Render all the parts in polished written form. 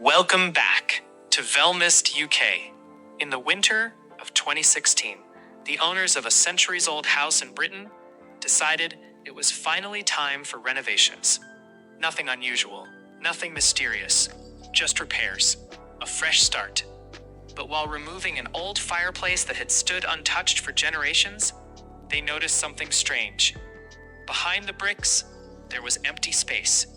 Welcome back to velmyst, UK. In the winter of 2016, the owners of a centuries-old house in Britain decided it was finally time for renovations. Nothing unusual, nothing mysterious, just repairs, a fresh start. But while removing an old fireplace that had stood untouched for generations, they noticed something strange. Behind the bricks, there was empty space.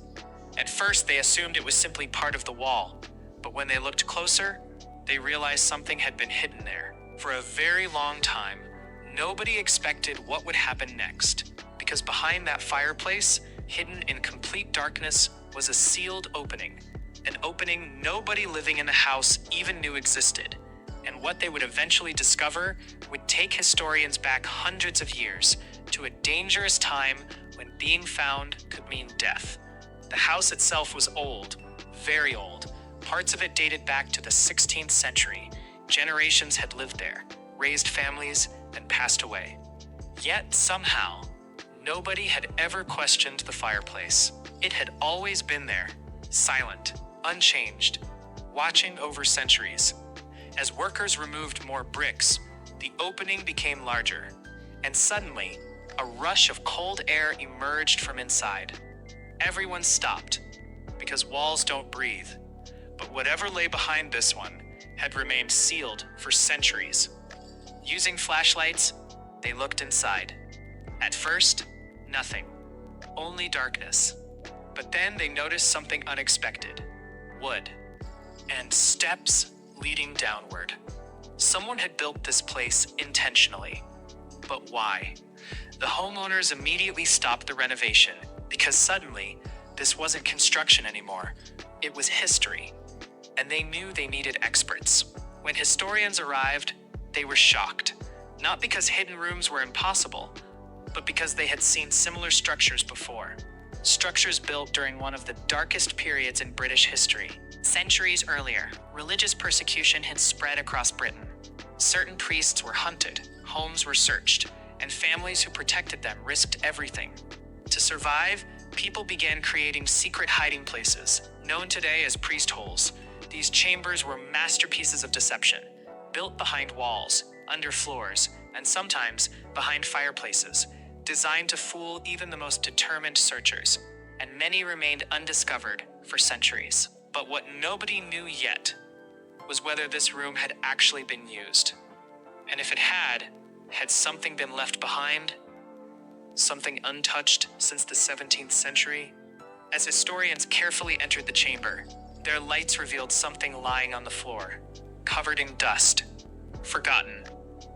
At first, they assumed it was simply part of the wall, but when they looked closer, they realized something had been hidden there. For a very long time, nobody expected what would happen next, because behind that fireplace, hidden in complete darkness, was a sealed opening. An opening nobody living in the house even knew existed. And what they would eventually discover would take historians back hundreds of years to a dangerous time when being found could mean death. The house itself was old, very old. Parts of it dated back to the 16th century. Generations had lived there, raised families, and passed away. Yet somehow, nobody had ever questioned the fireplace. It had always been there, silent, unchanged, watching over centuries. As workers removed more bricks, the opening became larger, and suddenly, a rush of cold air emerged from inside. Everyone stopped, because walls don't breathe. But whatever lay behind this one had remained sealed for centuries. Using flashlights, they looked inside. At first, nothing, only darkness. But then they noticed something unexpected: wood, and steps leading downward. Someone had built this place intentionally. But why? The homeowners immediately stopped the renovation, because suddenly, this wasn't construction anymore. It was history. And they knew they needed experts. When historians arrived, they were shocked. Not because hidden rooms were impossible, but because they had seen similar structures before. Structures built during one of the darkest periods in British history. Centuries earlier, religious persecution had spread across Britain. Certain priests were hunted, homes were searched, and families who protected them risked everything. To survive, people began creating secret hiding places, known today as priest holes. These chambers were masterpieces of deception, built behind walls, under floors, and sometimes behind fireplaces, designed to fool even the most determined searchers. And many remained undiscovered for centuries. But what nobody knew yet was whether this room had actually been used. And if it had something been left behind? Something untouched since the 17th century? As historians carefully entered the chamber, their lights revealed something lying on the floor, covered in dust, forgotten,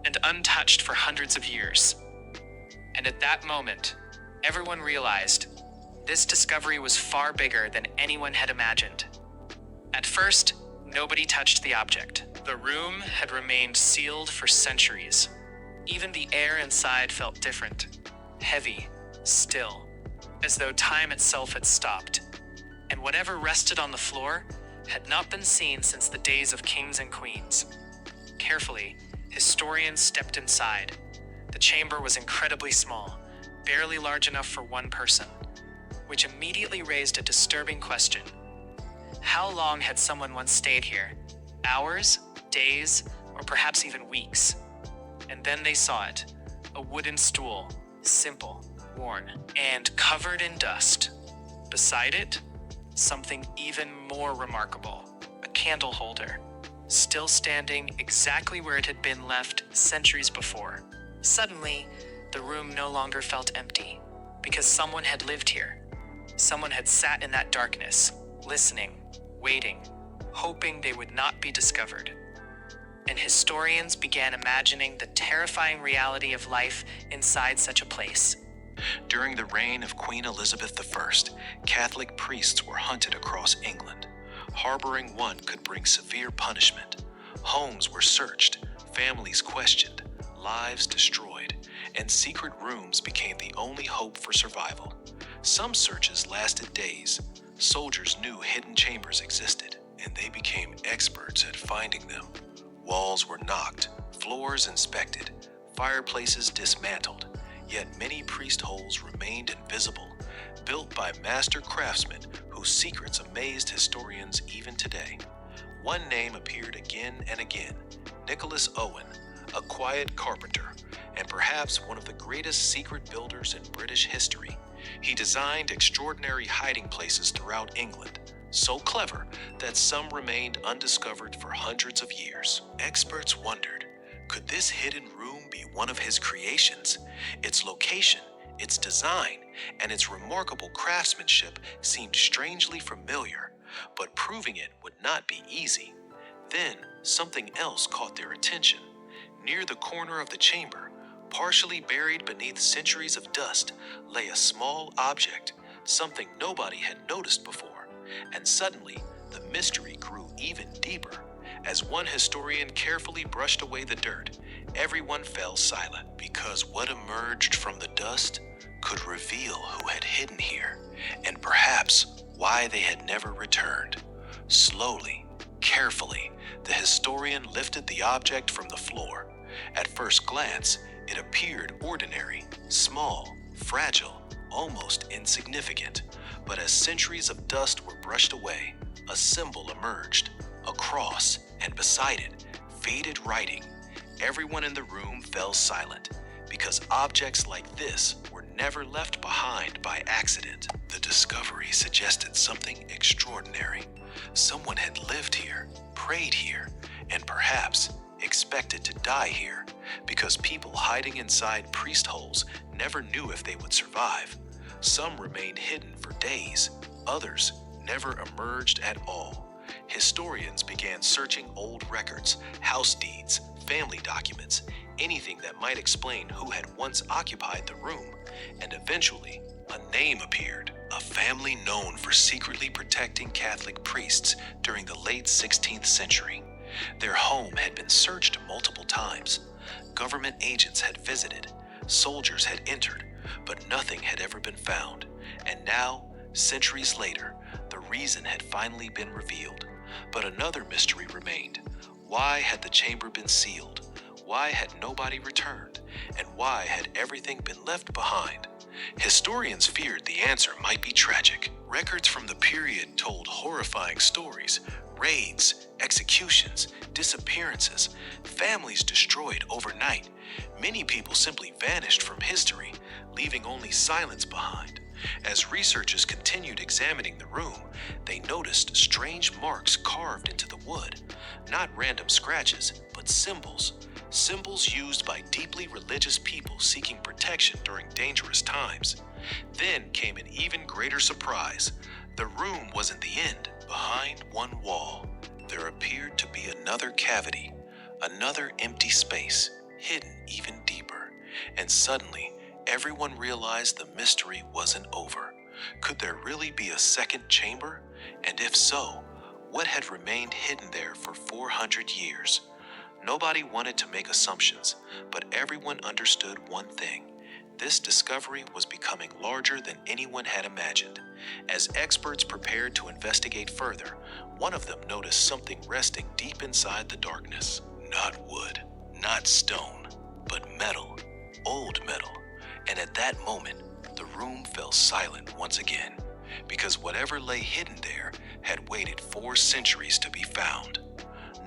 and untouched for hundreds of years. And at that moment, everyone realized this discovery was far bigger than anyone had imagined. At first, nobody touched the object. The room had remained sealed for centuries. Even the air inside felt different, heavy, still, as though time itself had stopped. And whatever rested on the floor had not been seen since the days of kings and queens. Carefully, historians stepped inside. The chamber was incredibly small, barely large enough for one person, which immediately raised a disturbing question. How long had someone once stayed here? Hours, days, or perhaps even weeks? And then they saw it, a wooden stool, simple, worn, and covered in dust. Beside it, something even more remarkable, a candle holder, still standing exactly where it had been left centuries before. Suddenly, the room no longer felt empty, because someone had lived here. Someone had sat in that darkness, listening, waiting, hoping they would not be discovered. And historians began imagining the terrifying reality of life inside such a place. During the reign of Queen Elizabeth I, Catholic priests were hunted across England. Harboring one could bring severe punishment. Homes were searched, families questioned, lives destroyed, and secret rooms became the only hope for survival. Some searches lasted days. Soldiers knew hidden chambers existed, and they became experts at finding them. Walls were knocked, floors inspected, fireplaces dismantled. Yet many priest holes remained invisible, built by master craftsmen who whose secrets amazed historians even today. One name appeared again and again: Nicholas Owen, a quiet carpenter, and perhaps one of the greatest secret builders in British history. He designed extraordinary hiding places throughout England, so clever that some remained undiscovered for hundreds of years. Experts wondered, could this hidden room be one of his creations? Its location, its design, and its remarkable craftsmanship seemed strangely familiar, but proving it would not be easy. Then, something else caught their attention. Near the corner of the chamber, partially buried beneath centuries of dust, lay a small object, something nobody had noticed before. And suddenly, the mystery grew even deeper. As one historian carefully brushed away the dirt, everyone fell silent, because what emerged from the dust could reveal who had hidden here, and perhaps why they had never returned. Slowly, carefully, the historian lifted the object from the floor. At first glance, it appeared ordinary, small, fragile, almost insignificant. But as centuries of dust were brushed away, a symbol emerged, a cross, and beside it, faded writing. Everyone in the room fell silent, because objects like this were never left behind by accident. The discovery suggested something extraordinary. Someone had lived here, prayed here, and perhaps expected to die here, because people hiding inside priest holes never knew if they would survive. Some remained hidden for days, others never emerged at all. Historians began searching old records, house deeds, family documents, anything that might explain who had once occupied the room, and eventually, a name appeared, a family known for secretly protecting Catholic priests during the late 16th century. Their home had been searched multiple times. Government agents had visited, soldiers had entered, but nothing had ever been found. And now, centuries later, the reason had finally been revealed. But another mystery remained. Why had the chamber been sealed? Why had nobody returned? And why had everything been left behind? Historians feared the answer might be tragic. Records from the period told horrifying stories: raids, executions, disappearances, families destroyed overnight. Many people simply vanished from history, leaving only silence behind. As researchers continued examining the room, they noticed strange marks carved into the wood. Not random scratches, but symbols. Symbols used by deeply religious people seeking protection during dangerous times. Then came an even greater surprise. The room wasn't the end. Behind one wall, there appeared to be another cavity, another empty space, hidden even deeper. And suddenly, everyone realized the mystery wasn't over. Could there really be a second chamber? And if so, what had remained hidden there for 400 years? Nobody wanted to make assumptions, but everyone understood one thing. This discovery was becoming larger than anyone had imagined. As experts prepared to investigate further, one of them noticed something resting deep inside the darkness. Not wood, not stone, but metal, old metal. And at that moment, the room fell silent once again, because whatever lay hidden there had waited 4 centuries to be found.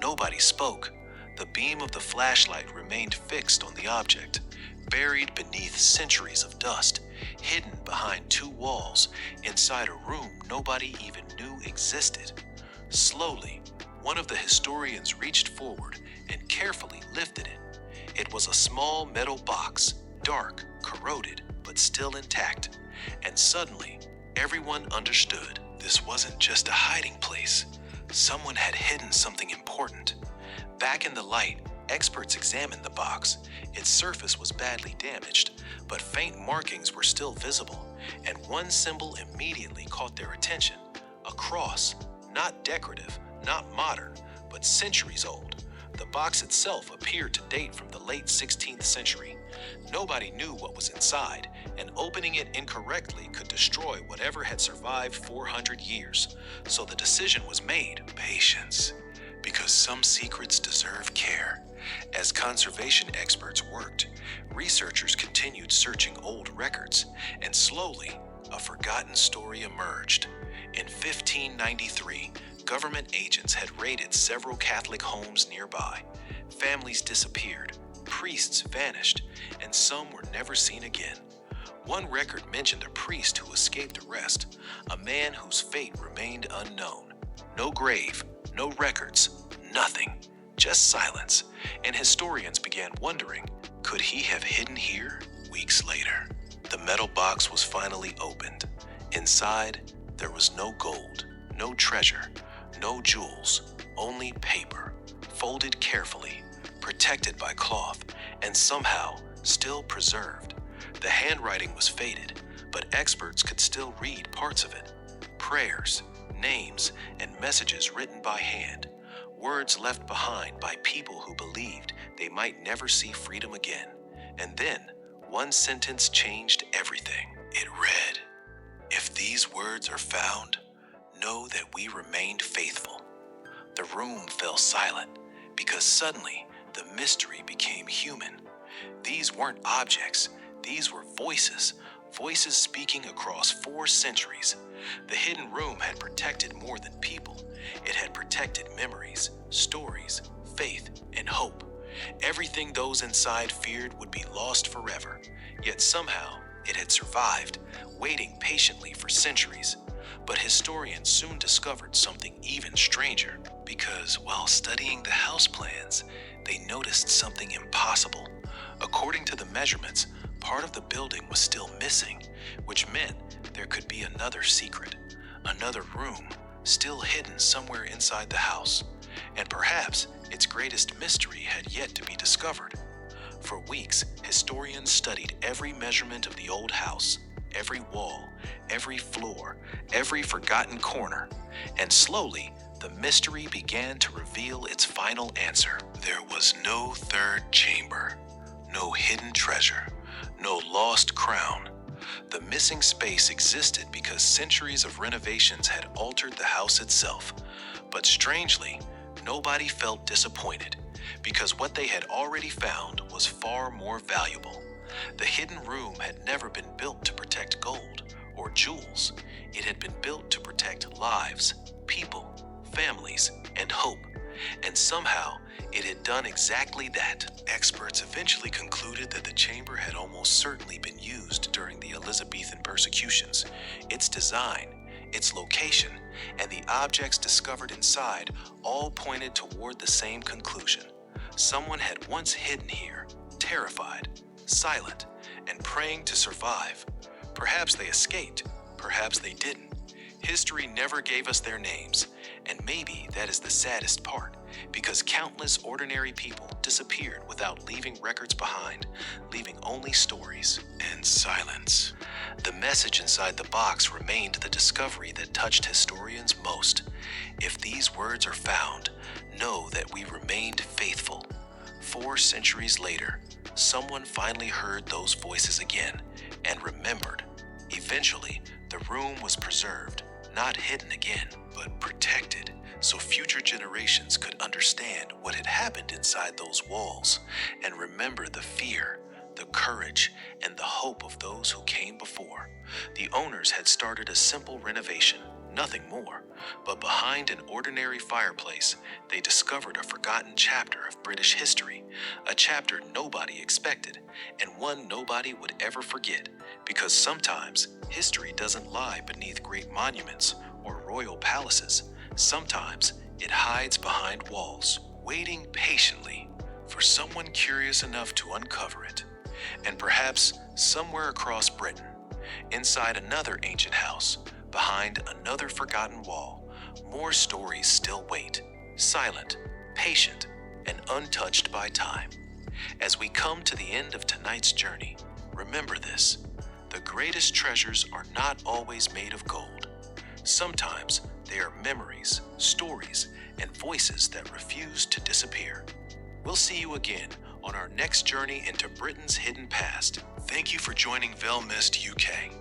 Nobody spoke. The beam of the flashlight remained fixed on the object, buried beneath centuries of dust, hidden behind 2 walls, inside a room nobody even knew existed. Slowly, one of the historians reached forward and carefully lifted it. It was a small metal box, dark, corroded, but still intact. And suddenly, everyone understood. This wasn't just a hiding place. Someone had hidden something important. Back in the light, experts examined the box. Its surface was badly damaged, but faint markings were still visible, and one symbol immediately caught their attention: a cross, not decorative, not modern, but centuries old. The box itself appeared to date from the late 16th century. Nobody knew what was inside, and opening it incorrectly could destroy whatever had survived 400 years. So the decision was made: patience, because some secrets deserve care. As conservation experts worked, researchers continued searching old records, and slowly, a forgotten story emerged. In 1593, government agents had raided several Catholic homes nearby. Families disappeared, priests vanished, and some were never seen again. One record mentioned a priest who escaped arrest, a man whose fate remained unknown. No grave, no records, nothing, just silence, and historians began wondering, could he have hidden here? Weeks later, the metal box was finally opened. Inside, there was no gold, no treasure, no jewels, only paper, folded carefully, protected by cloth, and somehow still preserved. The handwriting was faded, but experts could still read parts of it. Prayers, names, and messages written by hand. Words left behind by people who believed they might never see freedom again. And then, one sentence changed everything. It read, "If these words are found, know that we remained faithful." The room fell silent because suddenly the mystery became human. These weren't objects, these were voices, voices speaking across 4 centuries. The hidden room had protected more than people. It had protected memories, stories, faith, and hope. Everything those inside feared would be lost forever. Yet somehow it had survived, waiting patiently for centuries. But historians soon discovered something even stranger, because while studying the house plans, they noticed something impossible. According to the measurements, part of the building was still missing, which meant there could be another secret, another room, still hidden somewhere inside the house. And perhaps its greatest mystery had yet to be discovered. For weeks, historians studied every measurement of the old house, every wall, every floor, every forgotten corner, and slowly, the mystery began to reveal its final answer. There was no third chamber, no hidden treasure, no lost crown. The missing space existed because centuries of renovations had altered the house itself. But strangely, nobody felt disappointed, because what they had already found was far more valuable. The hidden room had never been built to protect gold or jewels. It had been built to protect lives, people, families, and hope. And somehow, it had done exactly that. Experts eventually concluded that the chamber had almost certainly been used during the Elizabethan persecutions. Its design, its location, and the objects discovered inside all pointed toward the same conclusion. Someone had once hidden here, terrified, silent, and praying to survive. Perhaps they escaped, perhaps they didn't. History never gave us their names, and maybe that is the saddest part, because countless ordinary people disappeared without leaving records behind, leaving only stories and silence. The message inside the box remained the discovery that touched historians most. If these words are found, know that we remained faithful. 4 centuries later, someone finally heard those voices again and remembered. Eventually, the room was preserved, not hidden again, but protected, so future generations could understand what had happened inside those walls and remember the fear, the courage, and the hope of those who came before. The owners had started a simple renovation, nothing more, but behind an ordinary fireplace, they discovered a forgotten chapter of British history, a chapter nobody expected, and one nobody would ever forget, because sometimes history doesn't lie beneath great monuments or royal palaces. Sometimes it hides behind walls, waiting patiently for someone curious enough to uncover it. And perhaps somewhere across Britain, inside another ancient house, behind another forgotten wall, more stories still wait, silent, patient, and untouched by time. As we come to the end of tonight's journey, remember this: the greatest treasures are not always made of gold. Sometimes they are memories, stories, and voices that refuse to disappear. We'll see you again on our next journey into Britain's hidden past. Thank you for joining velmyst UK.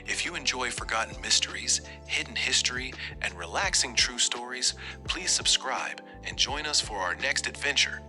If you enjoy forgotten mysteries, hidden history, and relaxing true stories, please subscribe and join us for our next adventure